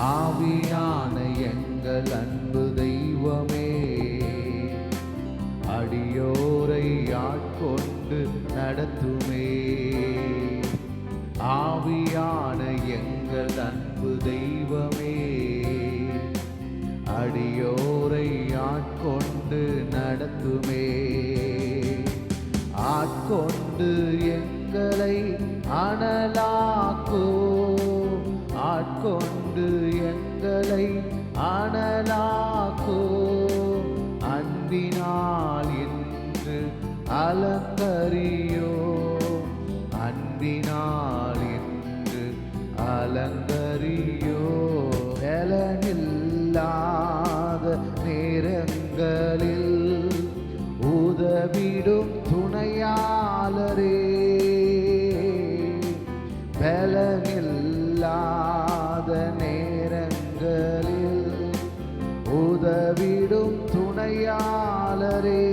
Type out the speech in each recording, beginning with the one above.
ஆவியான எங்கள் அன்பு தெய்வமே, அடியோரை ஆட்கொண்டு நடத்துமே. ஆவியான எங்கள் அன்பு தெய்வமே, அடியோரை ஆட்கொண்டு நடத்துமே. ஆட்கொண்டு எங்களை அனலாக்கோ, ஆட்கொண்டு எங்களை அனலாக்கோ. அன்பினால் இன்று அலங்கரியோ, அன்பினால் இன்று அலங்கரியோ. பலனில்லாத நேரங்களில் உதவிடும் துணையாளரே, பலனில்லாத நேரங்களில் உதவிடும் துணையாளரே.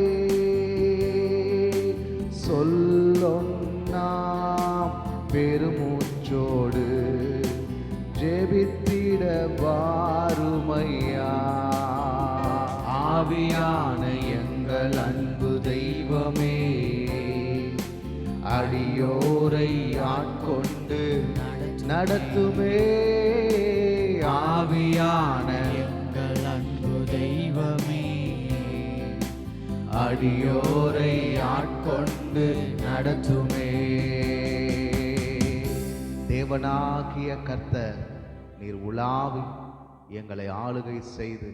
சொல்லொன்னாம் பெருமூச்சோடு ஜெபித்திட வாருமையா. ஆவியான எங்கள் அன்பு தெய்வமே, அடியோரை ஆட்கொண்டு நடத்துமே. ஆவியான எங்கள் அன்பு தெய்வமே, அடியோரை ஆட்கொண்டு நடத்துமே. தேவனாகிய கர்த்தர் நீர் உலாவி எங்களை ஆளுகை செய்து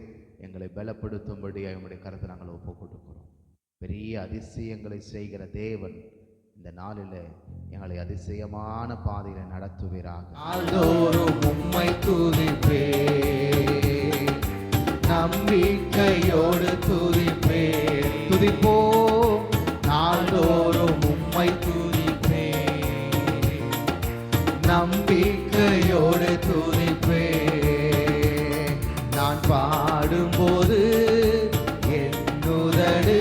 எங்களை பலப்படுத்தும்படி அவனுடைய கருத்தை நாங்கள் ஒப்புக் கொடுக்கிறோம். பெரிய அதிசயங்களை செய்கிற தேவன் இந்த நாளில் எங்களை அதிசயமான பாதையில் நடத்துவீராக. நாள்தோறும் உம்மை துதிப்பே, நம்பிக்கையோடு துதிப்பே. துதிப்போ, நாள்தோறும் உம்மை துதிப்பே, நம்பிக்கையோடு துதிப்பே. நான் பாடும்போது என் உதடு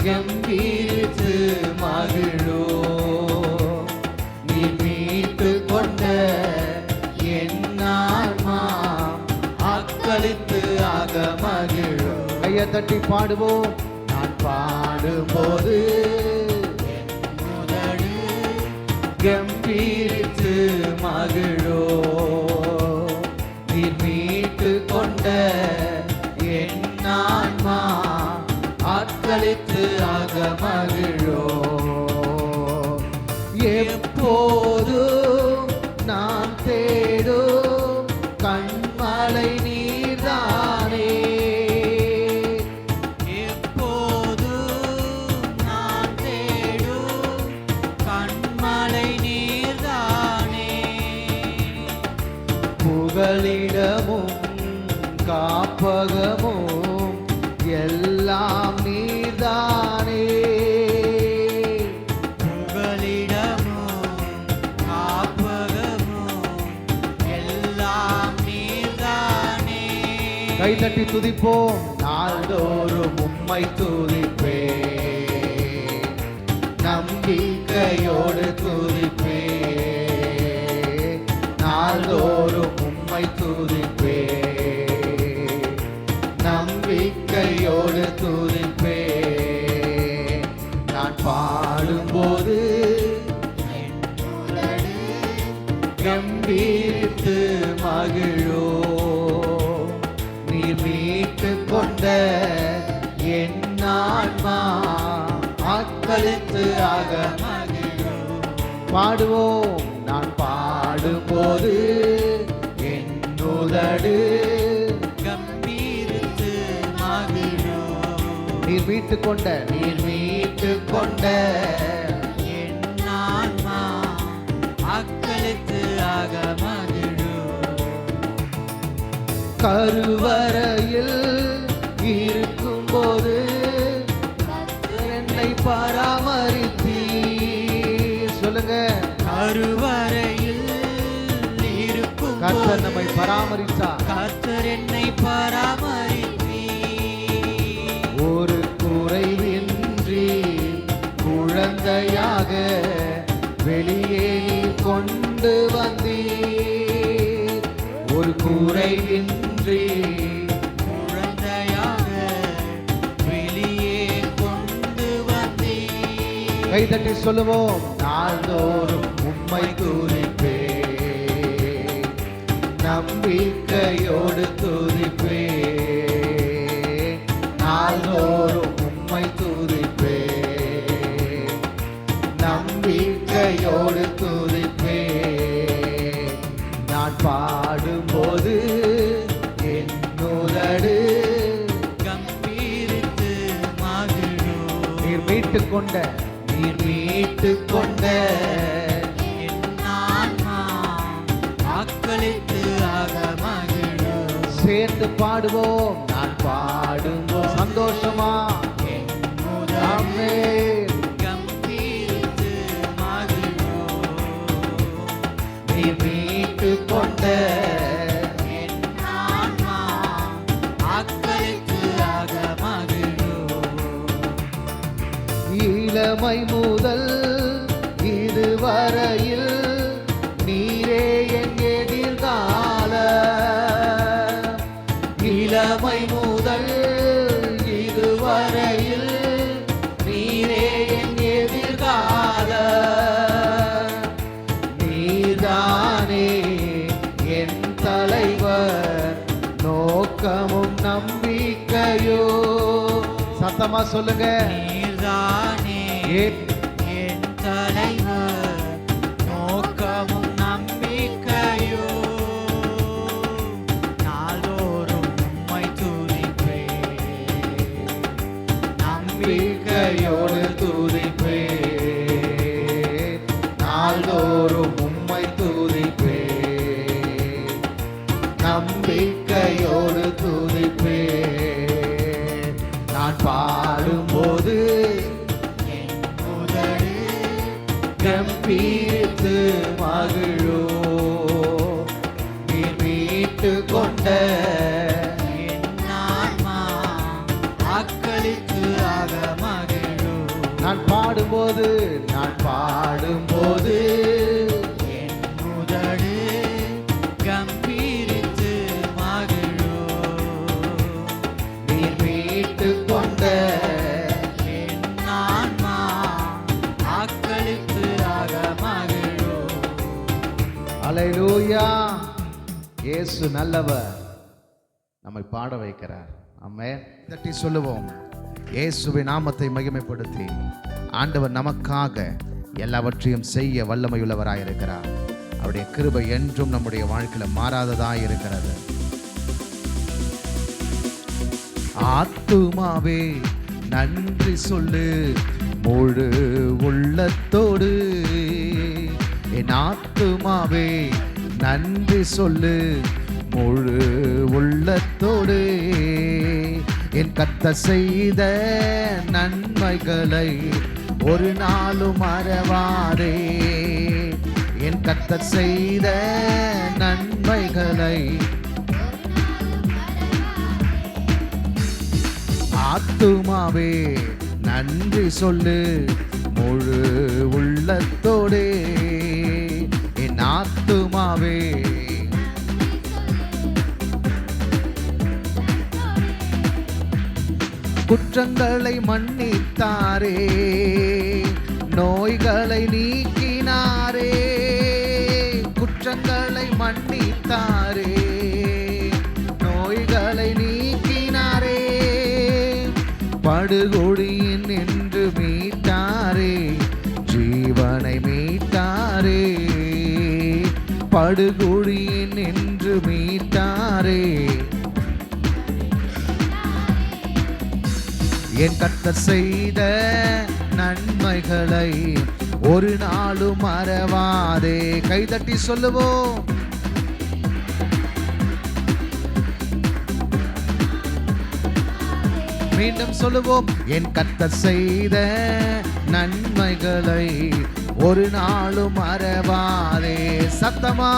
கம்பீரித்து மகிழோ. நீ மீட்டு கொண்ட என் ஆன்மா அக்களித்து ஆக மகிழோ. கையை தட்டி பாடுவோம். நான் பாடும்போது என் உதடு கம்பீரித்து மகிழோ. நீ மீட்டு கொண்ட என் ஆன்மா அக்களித்து ஆக மகிழோ. எப்போதும் நான் தேடும் கண்மலை நீர்தானே, எப்போதும் நான் தேடும் கண்மலை நீர்தானே. புகலிடமும் காப்பகமும் எல்லாம் நீர்தானே. புகலிடமும் காப்பகமும் எல்லாம் நீர்தானே. கைதட்டி துதிப்போம். நாள்தோறும் உம்மை துதிப்பே, நம்பிக்கையோடு துதிப்பே. நாள்தோறும் உம்மை துதிப்பே, நம்பிக்கையோடு துதிப்பே. நான் பாடும்போது கம்பீரித்து மகிழோ. நீர் மீட்டு கொண்ட என் ஆன்மா அக்களித்து ஆக மகிழோ. பாடுவோம். நான் பாடும்போது என் உதடு கம்பீரித்து மகிழோ. நீர் மீட்டு கொண்ட, நீர் மீட்டு கொண்ட என் ஆன்மா அக்களித்து ஆக மகிழோ. கருவறையில் இருக்கும்போது என்னை பராமரித்தீர். சொல்லுங்க. கருவறையில் இருக்கும் கர்த்தர் நம்மை பராமரித்தார். கர்த்தர் என்னை பராமரித்தீர். ஒரு குறைவின்றி குழந்தையாக வெளியே நீர் கொண்டு வந்தீர். ஒரு குறைவின்றி குழந்தையாக வெளியே கொண்டு வந்தீர். கைதட்டி சொல்லுவோம். நாள்தோறும் உம்மை துதிப்பே, நம்பிக்கையோடு துதிப்பே, நாள்தோறும் உம்மை துதிப்பே, நம்பிக்கையோடு துதிப்பே. நான் பாடும்போது என் உதடு கம்பீரித்து மகிழும். நீர் மீட்டுக் கொண்ட என் ஆன்மா ஆக்களித்து ஆக மகிழும். சேர்ந்து பாடுவோம். நான் பாடும்போது சந்தோஷமா என் உதடு ஆமென். கம்பீரித்து மகிழும். நீர் மீட்டுக் கொண்ட என் ஆன்மா ஆக்களித்து ஆக மகிழும். இளமை முதல் இதுவரையில் நீரே என் எதிர்கால. இளமை முதல் இதுவரையில் நீரே என் எதிர்கால. நீர்தானே என் தலைவர், நோக்கமும் நம்பிக்கையோ. சத்தமா சொல்லுங்க. நீர்தானே என் தலைவர், நோக்கமும் நம்பிக்கையோ. நாள்தோறும் உம்மை துதிப்பேன், நம்பிக்கையோடு துதிப்பே, நாள்தோறும் உம்மை துதிப்பே, நம்பிக்கையோடு துதிப்பே. நான் பாடும்போது என் உதடு கம்பீரித்து மகிழோ. நீர் மீட்டுக் கொண்ட என் ஆன்மா ஆக்களித்து ஆக மகிழும். நான் பாடும்போது என் உதடு கம்பீரித்து மகிழும். நீர் மீட்டுக் கொண்ட என் ஆன்மா ஆக்களித்து ஆக மகிழும். அல்லேலூயா. இயேசு நல்லவர், நம்மை பாட வைக்கிறார். ஆமென். தட்டி சொல்லுவோம். இயேசுவின் நாமத்தை மகிமைப்படுத்தி ஆண்டவர் நமக்காக எல்லாவற்றையும் செய்ய வல்லமையுள்ளவராயிருக்கிறார். அவருடைய கிருபை என்றும் நம்முடைய வாழ்க்கையில் மாறாததாய் இருக்கிறது. ஆத்துமாவே நன்றி சொல்லு முழு உள்ளத்தோடு. என் ஆத்துமாவே நன்றி சொல்லு முழு உள்ளத்தோடு. என் கர்த்தர் செய்த நன்மைகளை ஒரு நாளும் மறவாதே. என் கர்த்தர் செய்த நன்மைகளை ஆத்துமாவே நன்றி சொல்லு முழு உள்ளத்தோடே. என் ஆத்துமாவே குற்றங்களை மன்னித்தாரே, நோய்களை நீக்கினாரே. குற்றங்களை மன்னித்தாரே, நோய்களை நீக்கினாரே. படுகொடியின் நின்று மீட்டாரே, ஜீவனை மீட்டாரே. படுகொடியின் நின்று மீட்டாரே. என் கர்த்தர் செய்த நன்மைகளை ஒரு நாளும் மறவாதே. கைதட்டி சொல்லுவோம். மீண்டும் சொல்லுவோம். என் கர்த்தர் செய்த நன்மைகளை ஒரு நாளும் மறவாதே. சத்தமா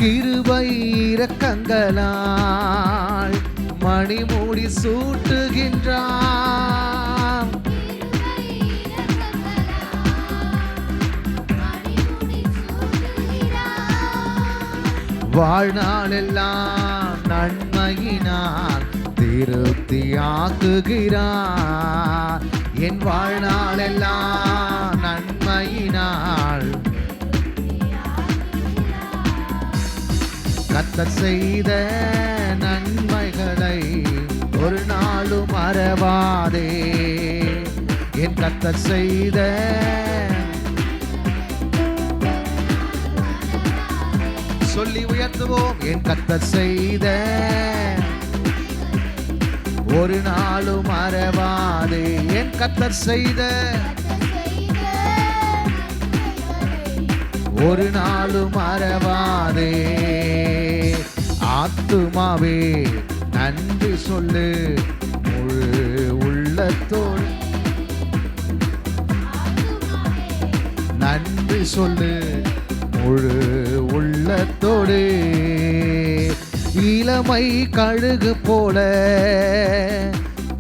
கிருபை இரக்கங்களால் மணிமுடி சூட்டுகின்றான். வாழ்நாளெல்லாம் நன்மையினால் திருப்தியாக்குகிறார். என் வாழ்நாளெல்லாம் நன்மையினால் கர்த்தர் செய்த நன்மைகளை ஒரு நாளும் மறவாதே. என் கர்த்தர் செய்த சொல்லி உயர்த்துவோம். என் கர்த்தர் செய்த ஒரு நாளும் மறவாதே. என் கர்த்தர் செய்த ஒரு நாளும் மறவாதே. ஆத்துமாவே நன்றி சொல்லு முழு உள்ளத்தோடு. நன்றி சொல்லு முழு உள்ளத்தோடு. இளமை கழுகு போல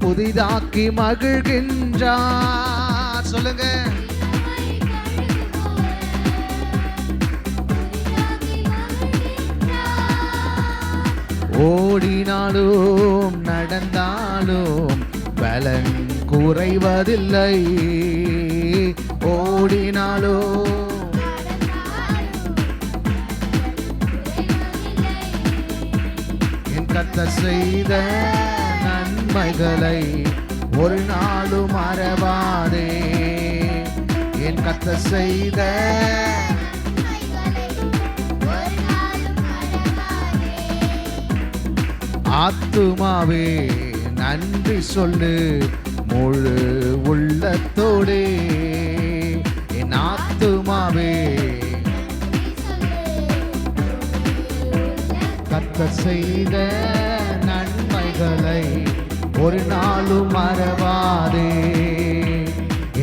புதிதாக்கி மகிழ்கின்றார். சொல்லுங்க. ஓடினாலும் நடந்தாலும் பலன் குறைவதில்லை. ஓடினாலும் என் கர்த்தர் செய்த நன்மைகளை ஒரு நாளும் மறவாதே. என் கர்த்தர் செய்த ஆத்துமாவே நன்றி சொல்லு முழு உள்ளத்தோடு. என் ஆத்துமாவே கர்த்தர் செய்த நன்மைகளை ஒரு நாளும் மறவாதே.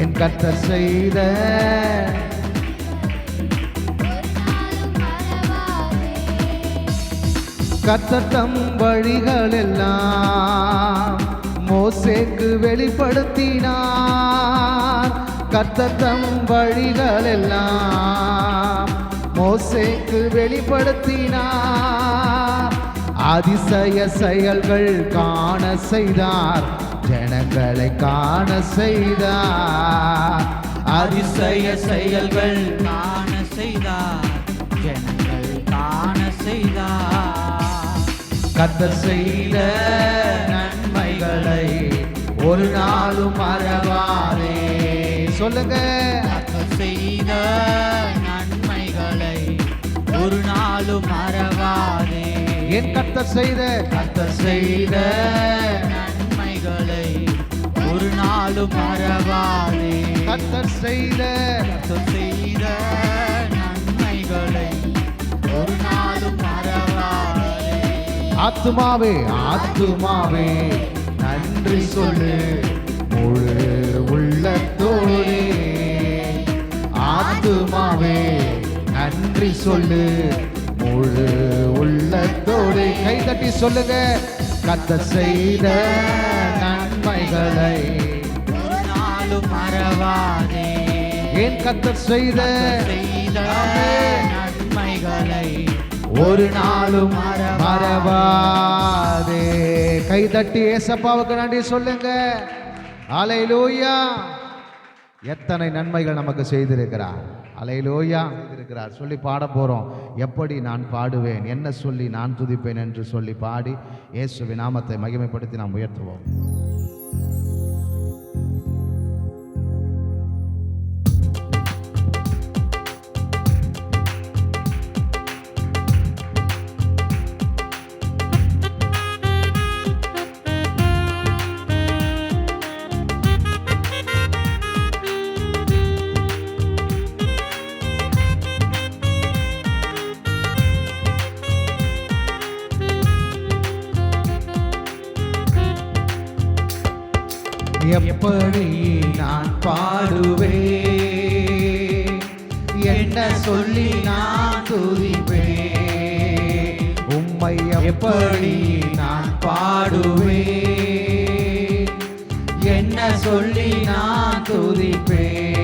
என் கர்த்தர் செய்த கர்த்தர் தம் வழிகள் எல்லாம் மோசேக்கு வெளிப்படுத்தினார். கர்த்தர் தம் வழிகள் எல்லாம் மோசேக்கு வெளிப்படுத்தினார். அதிசய செயல்கள் காண செய்தார். ஜனங்களை காண செய்தார். அதிசய செயல்கள் காண செய்தார். ஜனங்கள் காண செய்தார். கர்த்தர் செய்த நன்மைகளை ஒரு நாளும் மறவாதே. சொல்லுங்க. கர்த்தர் செய்த நன்மைகளை ஒரு நாளும் மறவாதே. என் கர்த்தர் செய்த நன்மைகளை ஒரு நாளும் மறவாதே. கர்த்தர் செய்த நன்மைகளை ஒரு நாளும் மறவாதே. ஆத்துமாவே ஆத்துமாவே நன்றி சொல்லு முழு உள்ளத்தோடு. ஆத்துமாவே நன்றி சொல்லு முழு உள்ளத்தோடு. கை தட்டி சொல்லுங்க. கர்த்தர் செய்த நன்மைகளை ஒரு நாளும் மறவாதே. ஏன் கர்த்தர் செய்த நன்மைகளை ஒரு நாளும் மறவாதே. கை தட்டி ஏசப்பாவுக்கு நன்றி சொல்லுங்க. அல்லேலூயா. எத்தனை நன்மைகள் நமக்கு செய்திருக்கிறார். அல்லேலூயா செய்திருக்கிறார் சொல்லி பாட போறோம். எப்படி நான் பாடுவேன், என்ன சொல்லி நான் துதிப்பேன் என்று சொல்லி பாடி இயேசுவின் நாமத்தை மகிமைப்படுத்தி நாம் உயர்த்துவோம். எப்படி நான் பாடுவேன், என்ன சொல்லி நான் துதிப்பேன். உம்மை எப்படி நான் பாடுவேன், என்ன சொல்லி நான் துதிப்பேன்.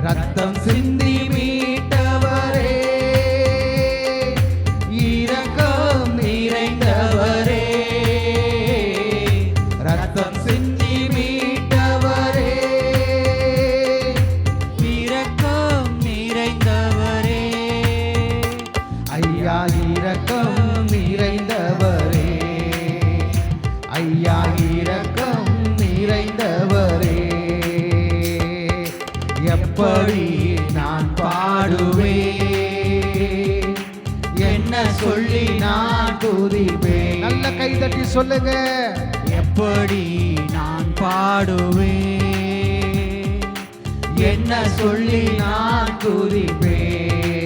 ரத்தம் சிந்தி மீட்டவரே, எப்படி நான் பாடுவேன், என்ன சொல்லி நான் துதிப்பேன். நல்ல கை தட்டி சொல்லுங்க. எப்படி நான் பாடுவேன், என்ன சொல்லி நான் துதிப்பேன்.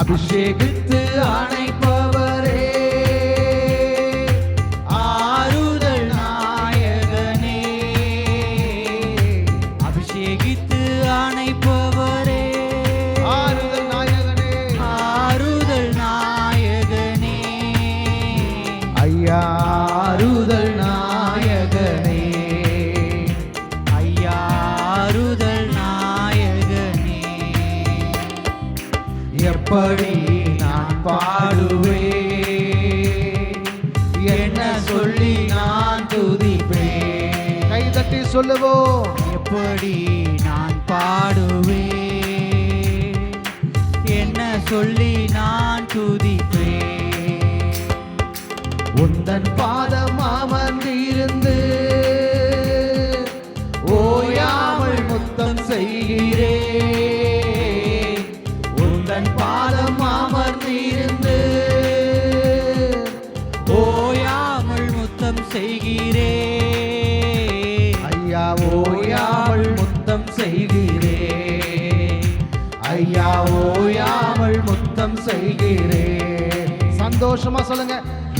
அபிஷேகித்து அணைப்பவரே, ஆறுதல் நாயகனே. அபிஷேகித்து அணைப்பவரே, ஆறுதல் நாயகனே. ஆறுதல் நாயகனே. ஐயா ஆறுதல் நாயகனே. ஐயா ஆறுதல் நாயகனே. எப்படி நான் பாடுவேன், என்ன சொல்லி நான் துதிப்பேன். கை தட்டி சொல்லுவோம். எப்படி நான் பாடுவேன், என்ன சொல்லி நான் துதிப்பேன். உந்தன் பாதம் அமர்ந்திருந்து ஓயாமல் முத்தம் செய்கிறேன். உந்தன் பாதம் அமர்ந்திருந்து ஓயாமல் முத்தம் செய்கிறேன். ஐயா ஓயாமல் முத்தம் செய்கிறேன். ஐயா ஓயாமல் முத்தம் செய்கிறேன். சந்தோஷமா சொல்லுங்க.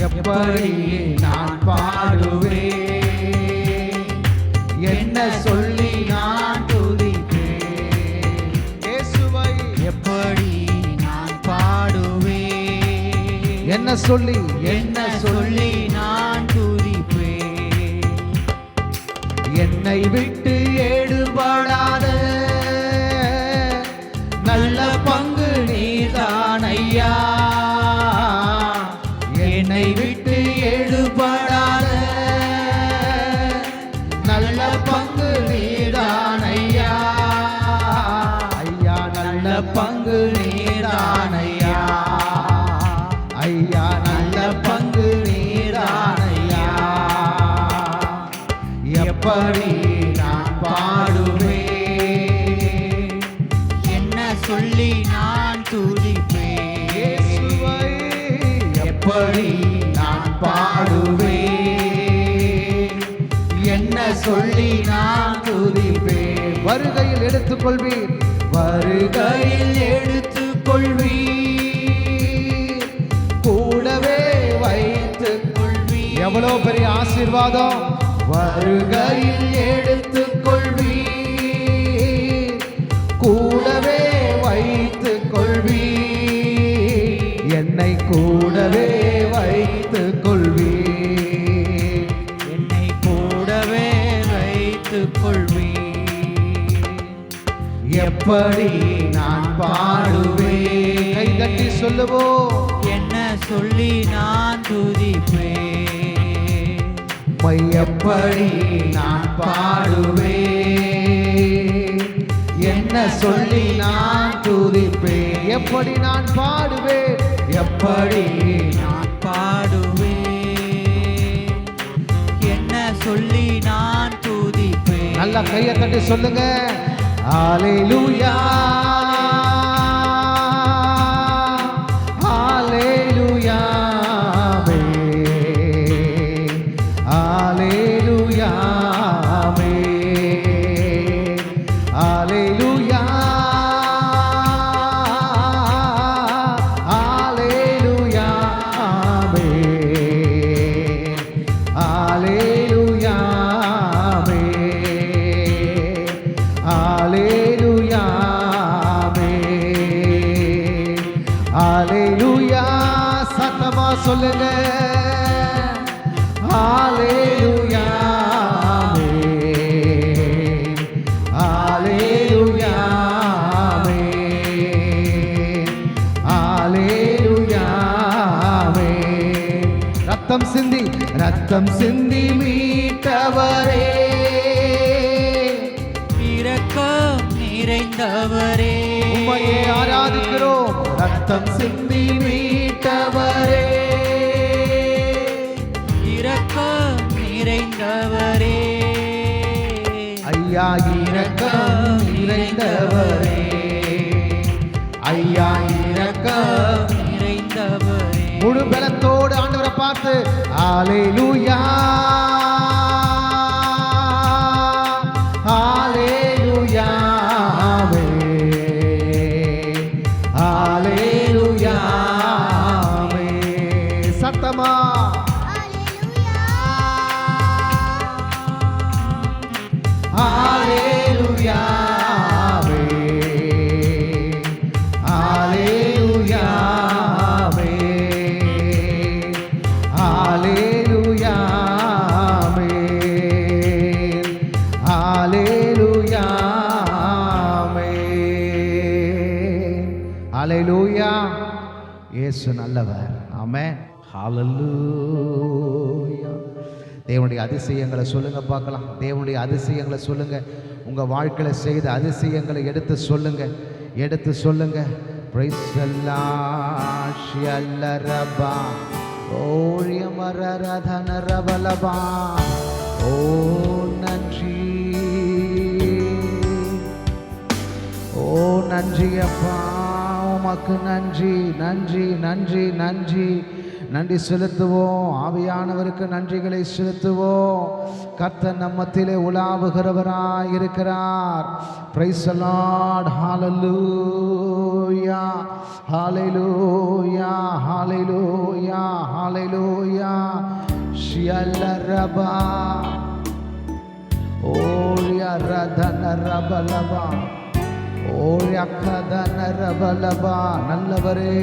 எப்படி நான் பாடுவேன், என்ன சொல்லி நான் துதிப்பேன். இயேசுவை எப்படி நான் பாடுவேன், என்ன சொல்லி என்ன சொல்லி நான் துதிப்பேன். என்னை விட்டு ஏடுபடாத நல்ல பங்கு நீதான் ஐயா. என்னை விட்டு ஏடுபடாத நல்ல பங்கு நீதான் ஐயா. ஐயா நல்ல பங்கு நீதான் ஐயா. ஐயா நல்ல பங்கு நீதான் ஐயா. எப்படி நான் பாடுவேன், என்ன சொல்லி நான் துதிப்பேன். இயேசுவை எப்படி நான் பாடுவேன், என்ன சொல்லி நான் துதிப்பேன். வருகையில் எடுத்துக்கொள்வீர், வருகையில் எடுத்துக்கொள்வீர், கூடவே வைத்துக் கொள்வீர். எவ்வளவு பெரிய ஆசீர்வாதம். வருகையில் எடுத்துக்கொள்வீர், கூடவே வைத்துக் கொள்வீர், என்னை கூடவே வைத்துக் கொள்வீர். என்னை கூடவே வைத்துக் கொள்வீர். எப்படி நான் பாடுவேன். கை தட்டி சொல்லுவோம். என்ன சொல்லி நான் துதிப்பேன். எப்படி நான் பாடுவேன், என்ன சொல்லி நான் துதிப்பேன். எப்படி நான் பாடுவேன், எப்படி நான் பாடுவேன், என்ன சொல்லி நான் துதிப்பேன். நல்ல கையை தட்டி சொல்லுங்க. ஹalleluya ஹalleluya ஹalleluya ஹalleluya ஹalleluya ஹalleluya ஹalleluya ஹalleluya. சத்தமா சொல்லுங்க. ஹalleluya ஹalleluya ஹalleluya. ரத்தம் சிந்தி ரத்தம் சிந்தி மீட்டவரே, இரக்கம் நிறைந்தவரே, உம்மையே ஆராதிக்கிறோம். ரத்தம் சிந்தி மீட்டவரே, இரக்கம் நிறைந்தவரே, ஐயா இரக்கம் நிறைந்தவரே, ஐயா இரக்கம் நிறைந்தவரே. முழு பலத்தோடு ஆண்டவரை பார்த்து ஹalleluya ஹalleluya ஹalleluya சத்தமா ஹalleluya ஹalleluya ஹalleluya ஹalleluya ஹalleluya இயேசு நல்லவர். ஆமென். ஹalleluya. தேவனுடைய அதிசயங்களை சொல்லுங்க பார்க்கலாம். தேவனுடைய அதிசயங்களை சொல்லுங்க. உங்க வாழ்க்கையில செய்த அதிசயங்களை எடுத்து சொல்லுங்க, எடுத்து சொல்லுங்க. பிரைஸ் அல்லாஹ் ஷல்லரபா ஓரியமரரதனரபலபா. ஓ நன்றி, ஓ நன்றி அப்பா, உமக்கு நன்றி நன்றி நன்றி நன்றி நன்றி செலுத்துவோம். ஆவியானவருக்கு நன்றிகளை செலுத்துவோம். கர்த்தர் நம்மத்திலே உலாவுகிறவராய் இருக்கிறார். Praise the lord. ஹalleluya ஹalleluya ஹalleluya ஹalleluya ஷியல்லரபா ஓரியரதனரபலபா ஓரியக்கதனரபலபா. நல்லவரே,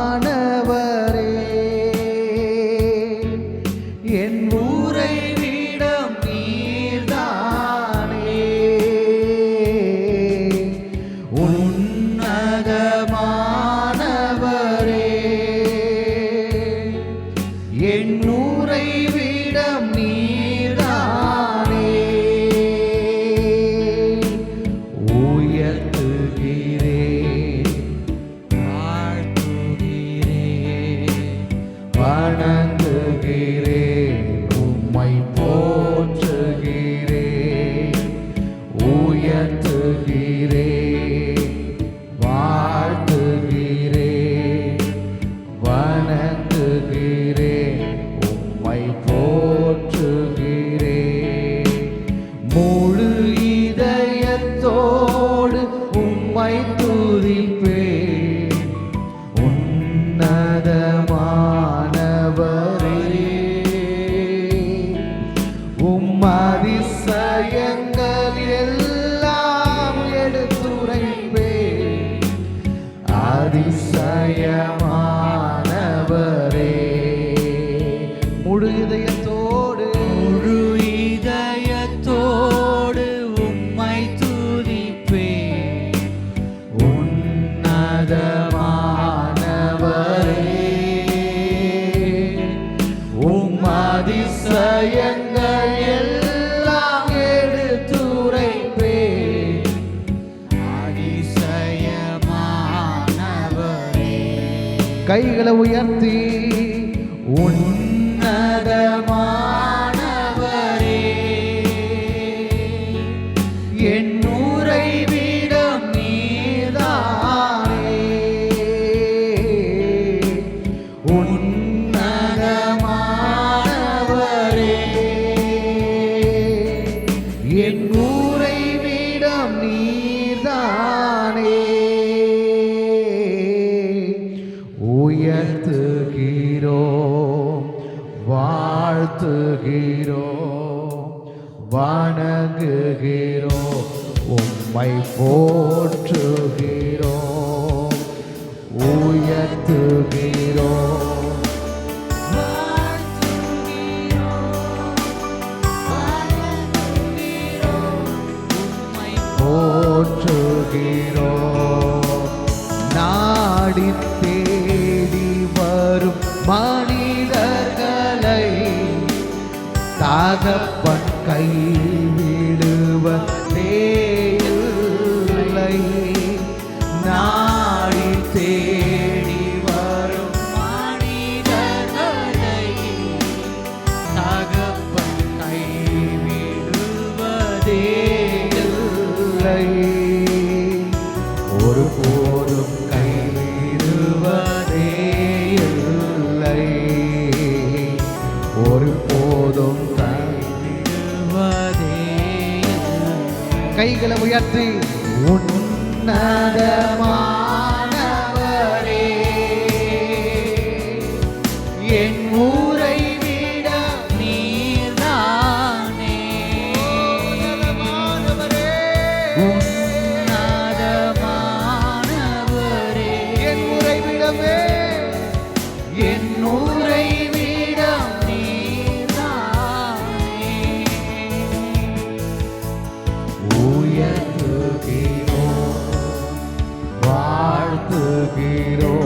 உன்னதமானவரே, என் உறைவிடம் நீர்தானே. உன்னதமானவரே, என் உறைவிடம் நீர்தானே. உயர்த்துகிறேன், வணங்குகிறேன், உம்மை போற்றுகிறேன். உயர்த்துகிறேன், வாழ்த்துகிறேன், வணங்குகிறேன், உம்மை போற்றுகிறேன். முழு இதயத்தோடு உம்மை துதிப்பேன். உன்னதமானவரே, உம் அதிசயங்கள் எல்லாம் எடுத்துரைப்பேன். அதிசயமானவரே, முழு இதயத்தோடு உம்மை துதிப்பேன். உன்னதமானவரே, உம் அதிசயங்கள் எல்லாம் எடுத்துரைப்பேன். அதிசயமானவரே, கைகளை உயர்த்தி உன்னதமானவரே, என் உறைவிடம் நீர்தானே. உன்னதமானவரே, என் உறைவிடம் நீர்தானே. உயர்த்துகிறோம், வாழ்த்துகிறோம், வணங்குகிறோம், உம்மை போற்றுகிறோம். உயர்த்துகிறோம், போற்றுகிறோம். நாடி தேடி வரும் மனிதர்களை தகப்பன் கைவிடுவதே இல்லை. நாடி தேடி வரும் மனிதர்களை தகப்பன் கைவிடுவதே இல்லை. ஒருபோதும் கைவிடுவதே இல்லை. ஒருபோதும் கைவிடுவதே இல்லை. கைகளை உயர்த்தி உன்னதமானவரே, என் ஊரை விட நீர்தானே. உன்னதமானவரே, என் உறைவிடமே, என் ஊரை விட நீர்தானே. உயர்த்துகிறோம், வாழ்த்துகிறோம்,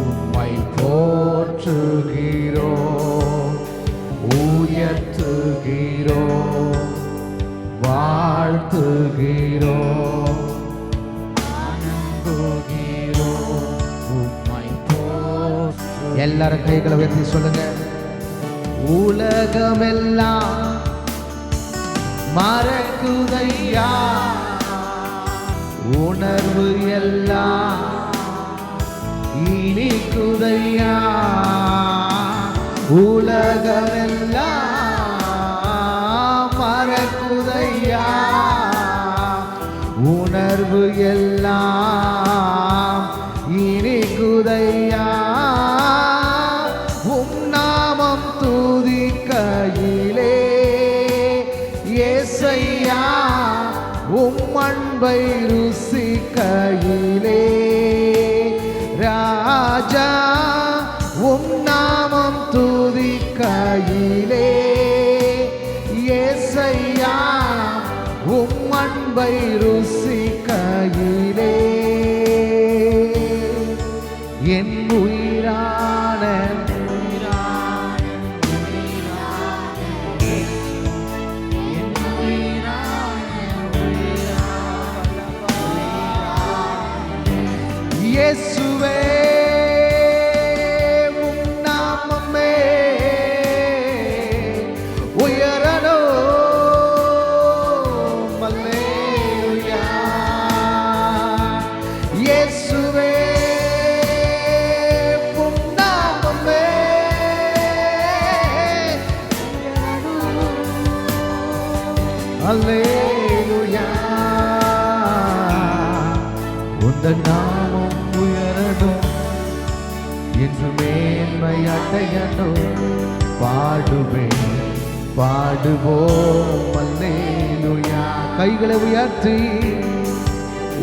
உம்மை போற்றுகிறோம், உயர்த்துகிறோம், வாழ்த்துகிறோம், உம்மை போற்று. எல்லாரும் கைகளை உயர்த்தி சொல்லுங்க. உலகமெல்லாம் மறக்குதையா, உணர்வு எல்லாம் இனிக்குதையா. உலகமெல்லாம் மறக்குதையா, உணர்வு எல்லாம் இனிக்குதையா. உம் நாமம் துதிக்கையிலே ஏசையா, உம் அன்பை ருசிக்கையிலே ராஜா, உம் நாமம் துதிக்கையிலே ஏசையா, உம் அன்பை ருசிக்கையிலே என் உயிரான இயேசுவே, உம் நாமமே உயரணும். அல்லேலூயா. இயேசுவே, உம் நாமமே அல்லேலூயா. உந்தன் நாமம் உயரணும், என்று மேன்மை அடையணும். பாடுவேன், பாடுவோம் அல்லேலூயா. கைகளை உயர்த்தி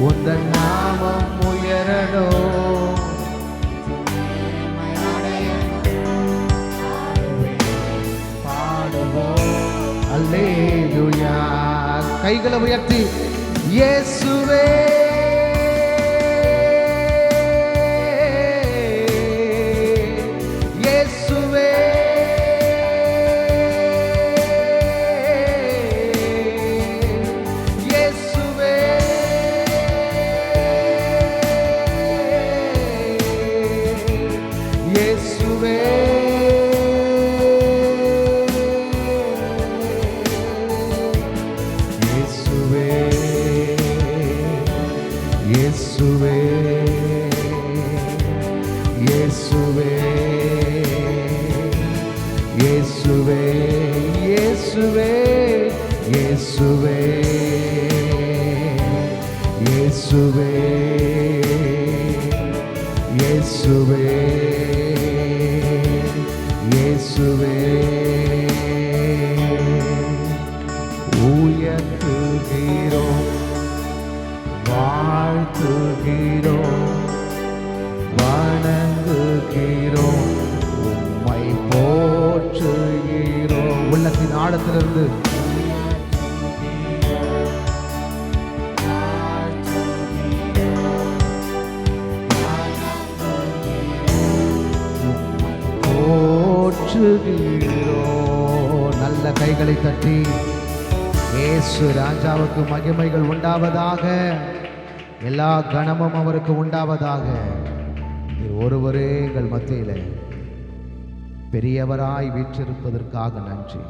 உந்தன் நாமம் உயரணும், பாடுவோம் அல்லேலூயா. கைகளை உயர்த்தி இயேசுவே, இயேசுவே, இயேசுவே, இயேசுவே, இயேசுவே, இயேசுவே, இயேசுவே, இயேசுவே, இயேசுவே, இயேசுவே, இயேசுவே, இயேசுவே, உயர்த்துகிறோம், வாழ்த்துகிறோம், வணங்குகிறோம், உம்மை போற்றுகிறோம். உள்ளத்தின் ஆழத்திலிருந்து போற்றுகிறோம். நல்ல கைகளை தட்டி இயேசு ராஜாவுக்கு மகிமைகள் உண்டாவதாக, எல்லா கணமும் அவருக்கு உண்டாவதாக. நீர் ஒருவரே எங்கள் மத்தியிலே பெரியவராய் வீற்றிருப்பதற்காக நன்றி.